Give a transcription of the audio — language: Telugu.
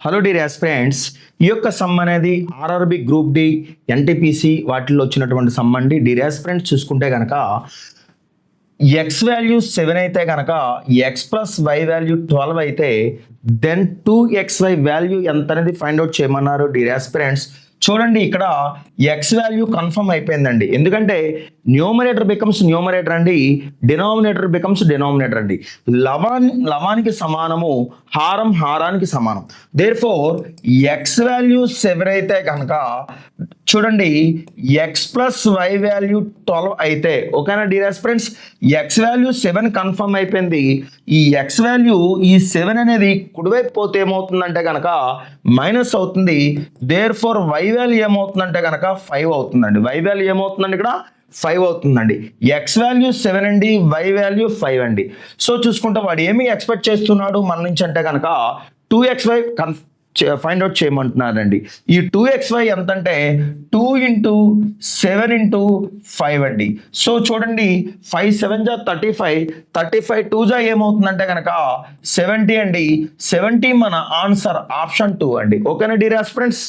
హలో డియర్ ఆస్పిరెంట్స్, ఈ యొక్క సమ్ అనేది ఆర్ఆర్బి గ్రూప్ డి ఎన్టీపీసీ వాటిల్లో వచ్చినటువంటి సమ్ అండి. డియర్ ఆస్పిరెంట్స్ చూసుకుంటే కనుక ఎక్స్ వాల్యూ 7 అయితే కనుక ఎక్స్ ప్లస్ వై వాల్యూ 12 అయితే దెన్ 2xy వాల్యూ ఎంత అనేది ఫైండ్ అవుట్ చేయమన్నారు. డియర్ ఆస్పిరెంట్స్ చూడండి, ఇక్కడ ఎక్స్ వాల్యూ కన్ఫర్మ్ అయిపోయిందండి. ఎందుకంటే న్యూమరేటర్ బికమ్స్ న్యూమరేటర్ అండి, డినామినేటర్ బికమ్స్ డినామినేటర్ అండి. లవానికి సమానము, హారం హారానికి సమానం. దేర్ ఫోర్ ఎక్స్ వాల్యూ 7 అయితే కనుక చూడండి ఎక్స్ ప్లస్ వై వాల్యూ 12 అయితే ఓకేనా dear aspirants. X value 7 confirm అయిపోయింది. ఈ ఎక్స్ వాల్యూ ఈ 7 అనేది కుడివైపు పోతే ఏమవుతుందంటే కనుక మైనస్ అవుతుంది. దేర్ ఫోర్ వై వాల్యూ ఏమవుతుందంటే కనుక 5 అవుతుందండి. వై వాల్యూ ఏమవుతుందండి ఇక్కడ 5 అవుతుందండి. ఎక్స్ వాల్యూ 7 అండి, వై వాల్యూ 5 అండి. సో చూసుకుంటే వాడు ఏమి ఎక్స్పెక్ట్ చేస్తున్నాడు మన నుంచి అంటే కనుక 2xy ఫైండ్ అవుట్ చేయమంటున్నారండి. ఈ 2xy ఎంత అంటే 2 ఇంటూ 7 ఇంటూ 5 అండి. సో చూడండి 5 7 జా 35, 35 2 జా ఏమవుతుందంటే కనుక 70 అండి. 70 మన ఆన్సర్ ఆప్షన్ 2 అండి. ఓకేనా డియర్ ఆస్పిరెంట్స్.